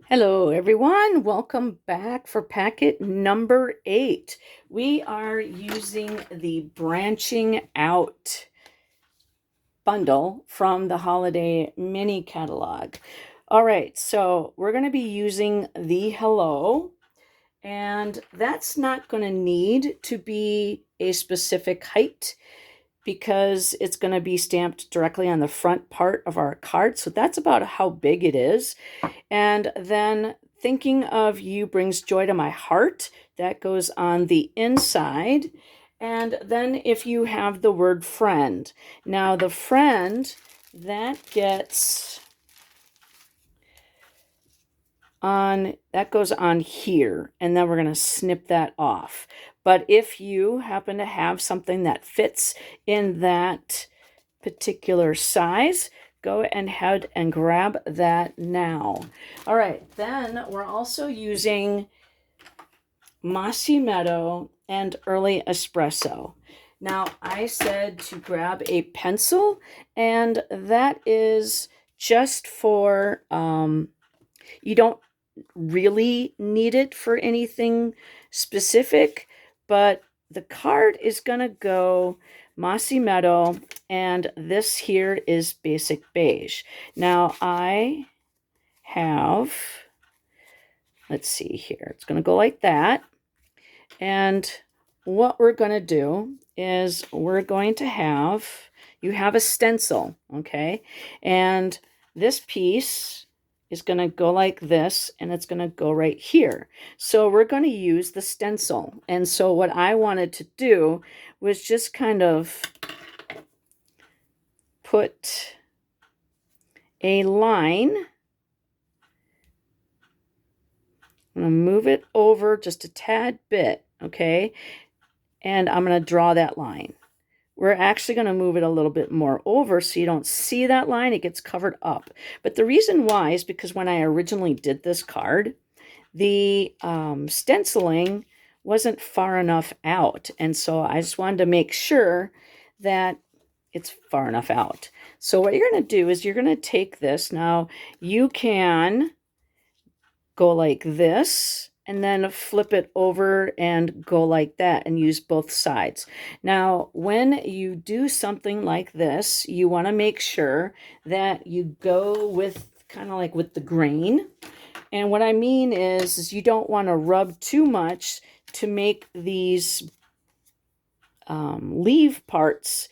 Hello, everyone. Welcome back for packet number 8. We are using the Branching Out bundle from the Holiday Mini Catalog. All right, so we're going to be using the Hello, and that's not going to need to be a specific height because it's going to be stamped directly on the front part of our card. So that's about how big it is. And then thinking of you brings joy to my heart. That goes on the inside. And then if you have the word friend. Now the friend, that gets on, that goes on here. And then we're going to snip that off. But if you happen to have something that fits in that particular size, go ahead and grab that now. All right, then we're also using Mossy Meadow and Early Espresso. Now, I said to grab a pencil, and that is just for, you don't really need it for anything specific, but the card is going to go Mossy Meadow, and this here is Basic Beige. Now I have, let's see here, it's going to go like that. And what we're going to do is we're going to have, you have a stencil, okay? And this piece is going to go like this, and it's going to go right here. So we're going to use the stencil. And so what I wanted to do was just kind of put a line. I'm going to move it over just a tad bit, okay? And I'm going to draw that line. We're actually going to move it a little bit more over so you don't see that line. It gets covered up. But the reason why is because when I originally did this card, the stenciling wasn't far enough out. And so I just wanted to make sure that it's far enough out. So what you're going to do is you're going to take this. Now, you can go like this and then flip it over and go like that and use both sides. Now, when you do something like this, you want to make sure that you go with kind of like with the grain. And what I mean is you don't want to rub too much to make these leaf parts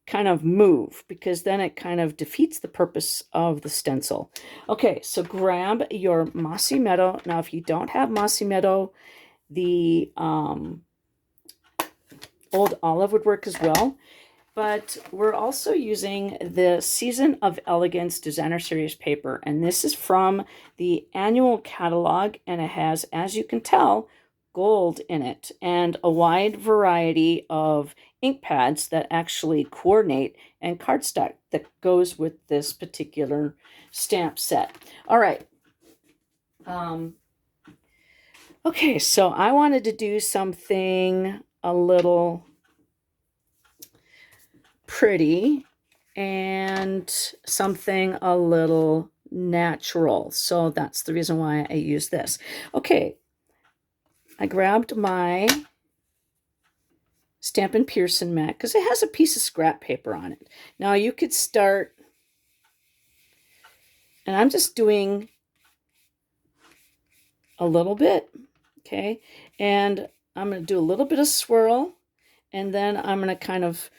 kind of move, because then it kind of defeats the purpose of the stencil. Okay, so grab your Mossy Meadow. Now, if you don't have Mossy Meadow, the Old Olive would work as well. But we're also using the Season of Elegance Designer Series paper, and this is from the annual catalog, and it has, as you can tell, gold in it and a wide variety of ink pads that actually coordinate and cardstock that goes with this particular stamp set. All right. Okay, so I wanted to do something a little pretty and something a little natural. So that's the reason why I use this. Okay, I grabbed my Stampin' Pearson mat because it has a piece of scrap paper on it. Now you could start, and I'm just doing a little bit, okay? And I'm going to do a little bit of swirl, and then I'm going to kind of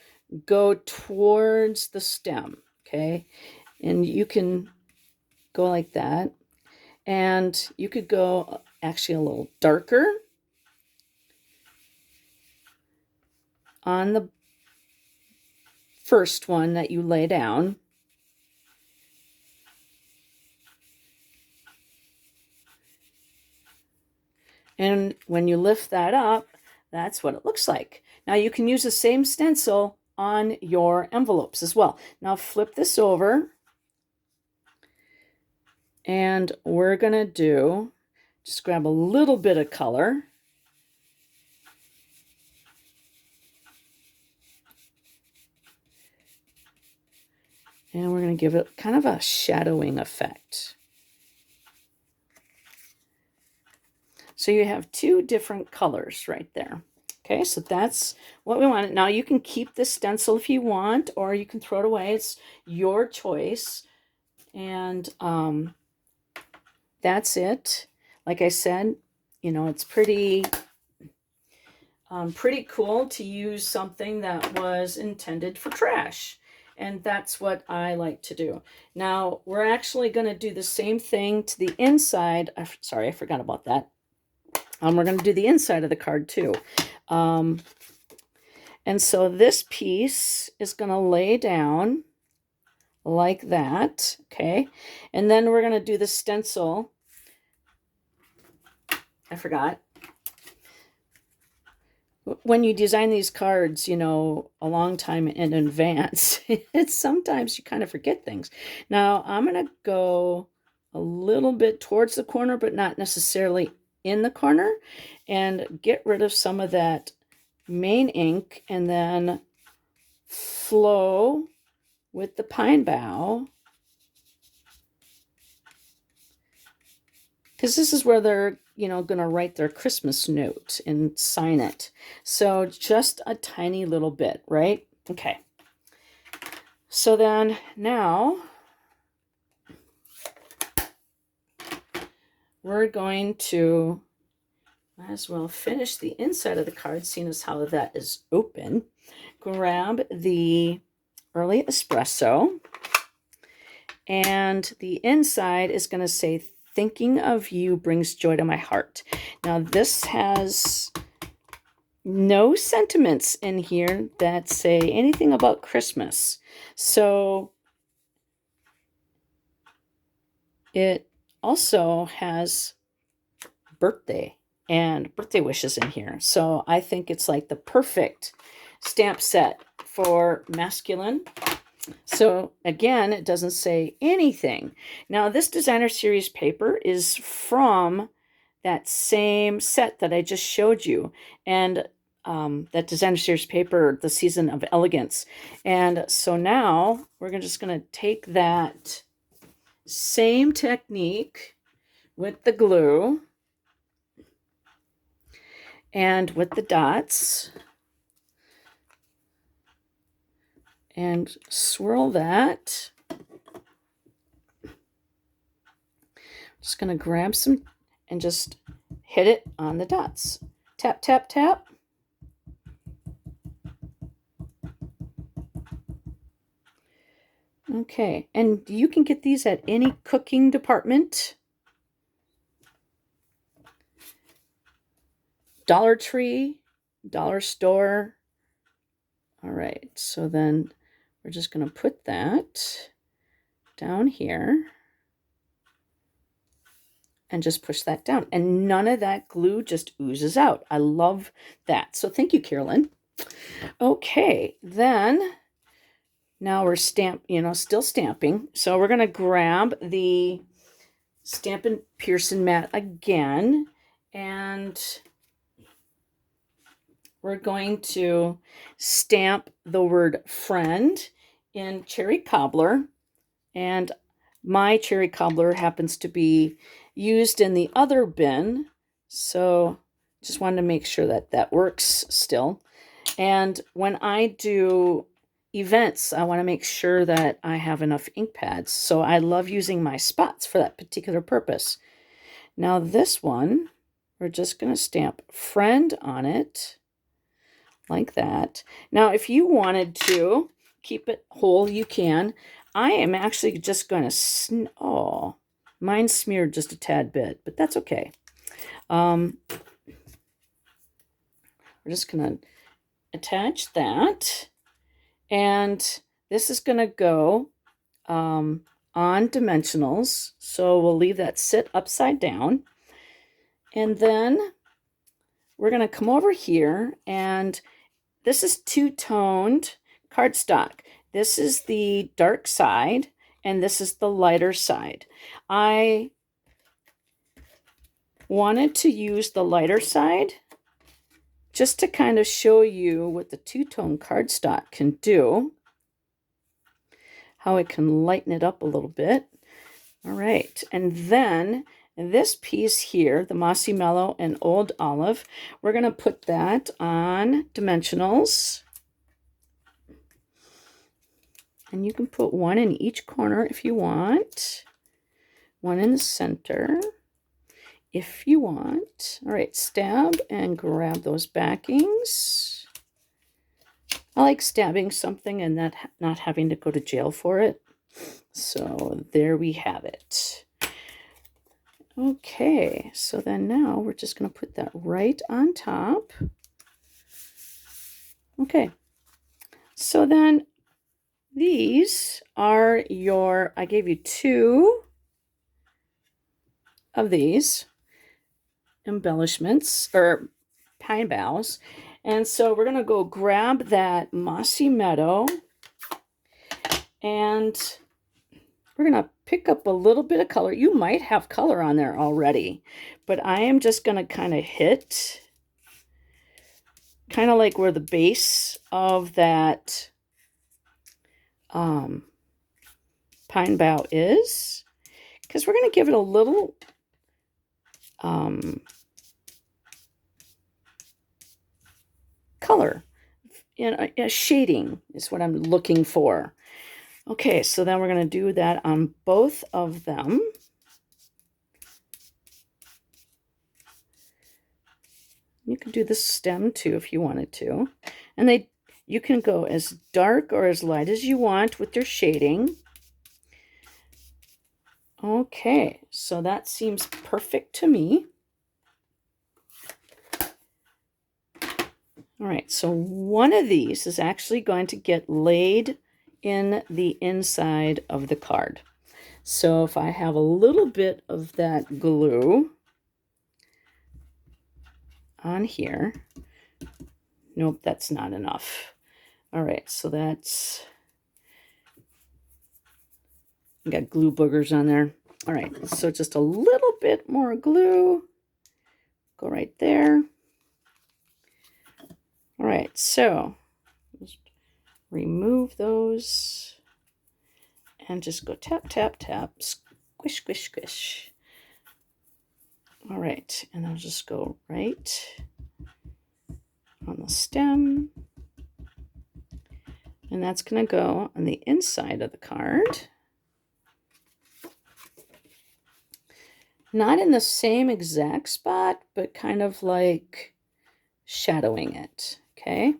go towards the stem, okay? And you can go like that. And you could go actually a little darker on the first one that you lay down. And when you lift that up, that's what it looks like. Now you can use the same stencil on your envelopes as well. Now flip this over, and we're going to do, just grab a little bit of color. And we're going to give it kind of a shadowing effect. So you have two different colors right there. Okay, so that's what we want. Now you can keep this stencil if you want, or you can throw it away. It's your choice. And that's it. Like I said, you know, it's pretty cool to use something that was intended for trash. And that's what I like to do. Now, we're actually going to do the same thing to the inside. Sorry, I forgot about that. We're going to do the inside of the card too. And so this piece is going to lay down like that, okay? And then we're going to do the stencil. I forgot. When you design these cards, you know, a long time in advance, it's sometimes you kind of forget things. Now, I'm going to go a little bit towards the corner, but not necessarily in the corner, and get rid of some of that main ink, and then flow with the pine bough, because this is where they're, you know, going to write their Christmas note and sign it. So just a tiny little bit, right? Okay. So then now we're going to, might as well finish the inside of the card, seeing as how that is open. Grab the Early Espresso, and the inside is going to say, "Thinking of you brings joy to my heart." Now, this has no sentiments in here that say anything about Christmas. So it also has birthday and birthday wishes in here. So I think it's like the perfect stamp set for masculine. So again, it doesn't say anything. Now, this designer series paper is from that same set that I just showed you, and that designer series paper, the Season of Elegance. And so now we're just going to take that same technique with the glue and with the dots, and swirl that. Just going to grab some and just hit it on the dots. Tap, tap, tap. Okay, and you can get these at any cooking department. Dollar Tree, dollar store. All right, so then we're just going to put that down here and just push that down. And none of that glue just oozes out. I love that. So thank you, Carolyn. Okay, then now we're still stamping. So we're going to grab the Stampin' Pearson mat again, and we're going to stamp the word friend in Cherry Cobbler. And my Cherry Cobbler happens to be used in the other bin, so just wanted to make sure that that works still. And when I do events, I want to make sure that I have enough ink pads, so I love using my spots for that particular purpose. Now this one, we're just going to stamp friend on it like that. Now if you wanted to keep it whole, you can. I am actually just going to, oh, mine smeared just a tad bit, but that's okay. We're just going to attach that, and this is going to go on dimensionals, so we'll leave that sit upside down, and then we're going to come over here, and this is two-toned cardstock. This is the dark side, and this is the lighter side. I wanted to use the lighter side just to kind of show you what the two-tone cardstock can do, how it can lighten it up a little bit. All right, and then And this piece here, the Mossy Mellow and Old Olive, we're going to put that on dimensionals. And you can put one in each corner if you want. One in the center if you want. All right, stab and grab those backings. I like stabbing something and not having to go to jail for it. So there we have it. Okay, so then now we're just going to put that right on top. Okay, so then these are your, I gave you 2 of these embellishments or pine boughs. And so we're going to go grab that Mossy Meadow and we're going to pick up a little bit of color. You might have color on there already, but I am just going to kind of hit kind of like where the base of that pine bough is, because we're going to give it a little color. A shading is what I'm looking for. Okay, so then we're going to do that on both of them. You could do the stem too if you wanted to. And you can go as dark or as light as you want with your shading. Okay, so that seems perfect to me. All right, so one of these is actually going to get laid in the inside of the card. So if I have a little bit of that glue on here, nope, that's not enough. All right, so that's, I got glue boogers on there. All right, so just a little bit more glue, go right there. All right, so just remove those and just go tap, tap, tap, squish, squish, squish. All right, and I'll just go right on the stem. And that's going to go on the inside of the card. Not in the same exact spot, but kind of like shadowing it. Okay,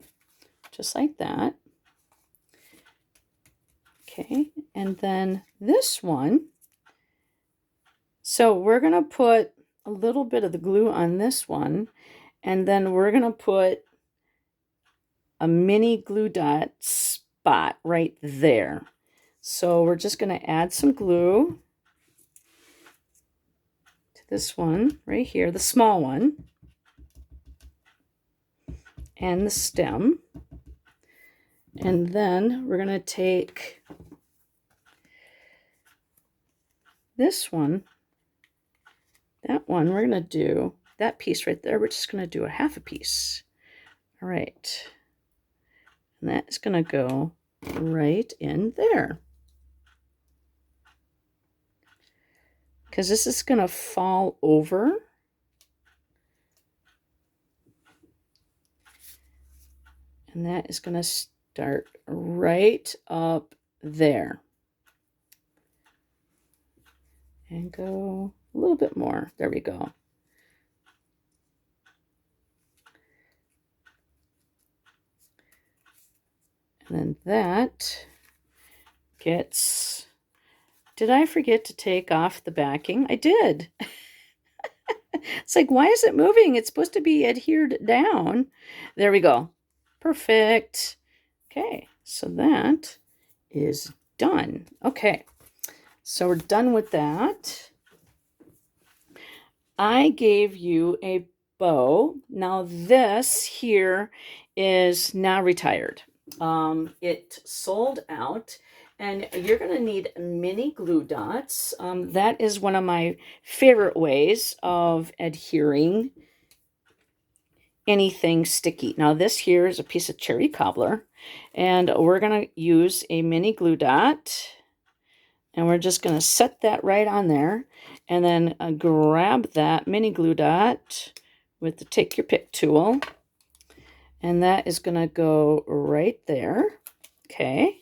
just like that. Okay, and then this one. So we're going to put a little bit of the glue on this one, and then we're going to put a mini glue dot spot right there. So we're just going to add some glue to this one right here, the small one, and the stem. And then we're going to take this one, that one, we're going to do that piece right there. We're just going to do a half a piece. All right. And that's going to go right in there. Because this is going to fall over. And that is going to start right up there. And go a little bit more. There we go. And then that gets... Did I forget to take off the backing? I did. It's like, why is it moving? It's supposed to be adhered down. There we go. Perfect. Okay, so that is done. Okay, so we're done with that. I gave you a bow. Now this here is now retired. It sold out. And you're going to need mini glue dots. That is one of my favorite ways of adhering anything sticky. Now this here is a piece of cherry cobbler. And we're going to use a mini glue dot. And we're just going to set that right on there. and then grab that mini glue dot with the take your pick tool, and that is going to go right there. Okay,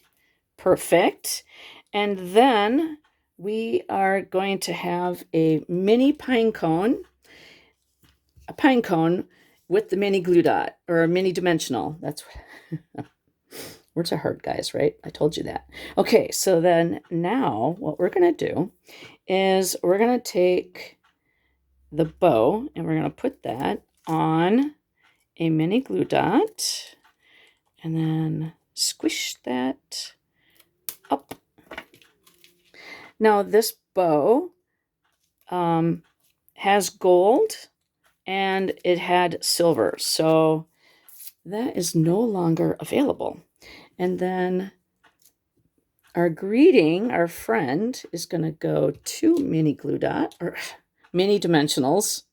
perfect. And then we are going to have a mini pine cone, with the mini glue dot, or a mini dimensional. That's what words are hard, guys, right? I told you that. Okay, so then now what we're going to do is we're going to take the bow and we're going to put that on a mini glue dot and then squish that up. Now this bow has gold and it had silver, so that is no longer available. And then our greeting, our friend, is going to go to mini glue dot, or mini dimensionals.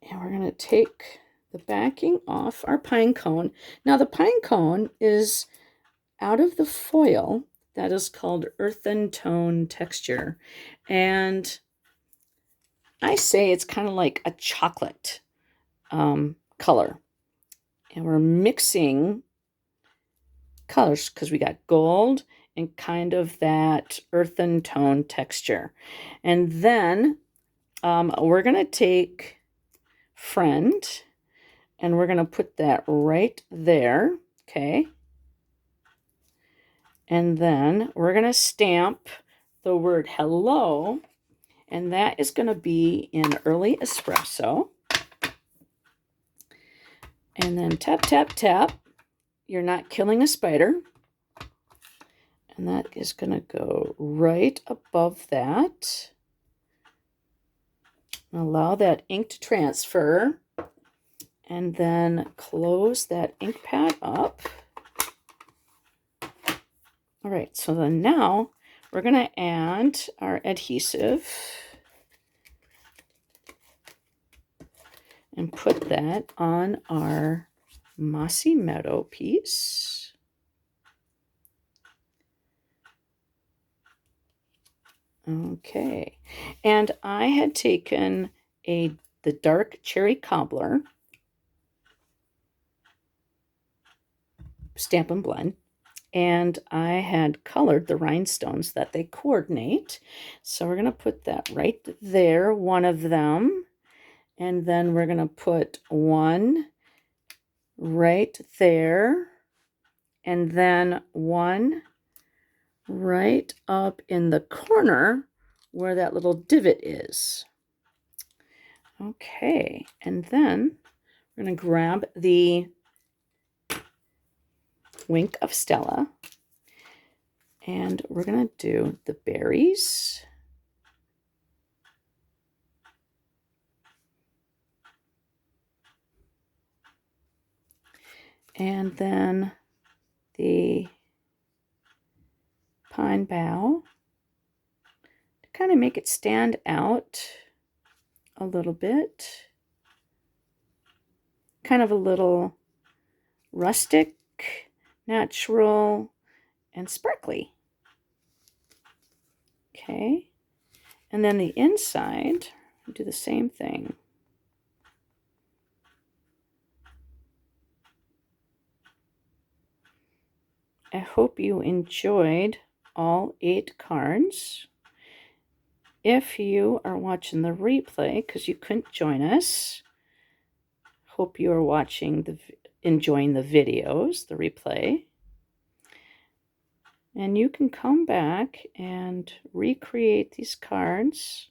And we're going to take the backing off our pine cone. Now the pine cone is out of the foil that is called earthen tone texture. And I say it's kind of like a chocolate color. And we're mixing colors because we got gold and kind of that earthen tone texture. And then we're going to take friend and we're going to put that right there. Okay. And then we're going to stamp the word hello, and that is going to be in early espresso. And then tap, tap, tap. You're not killing a spider. And that is going to go right above that. Allow that ink to transfer. And then close that ink pad up. All right, so then now we're going to add our adhesive and put that on our Mossy Meadow piece. Okay, and I had taken the dark cherry cobbler, Stampin' Blend, and I had colored the rhinestones that they coordinate. So we're going to put that right there, one of them. And then we're going to put one right there. And then one right up in the corner where that little divot is. Okay, and then we're going to grab the Wink of Stella, and we're going to do the berries. And then the pine bough to kind of make it stand out a little bit. Kind of a little rustic, natural, and sparkly. Okay, and then the inside, do the same thing. I hope you enjoyed all 8 cards. If you are watching the replay because you couldn't join us, hope you are enjoying the videos, the replay. And you can come back and recreate these cards.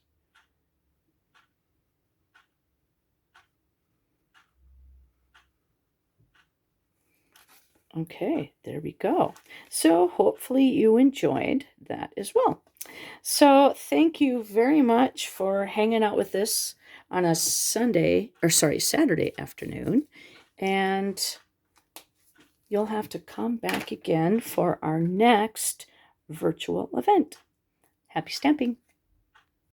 Okay, there we go. So hopefully you enjoyed that as well. So thank you very much for hanging out with us on a Saturday afternoon. And you'll have to come back again for our next virtual event. Happy stamping!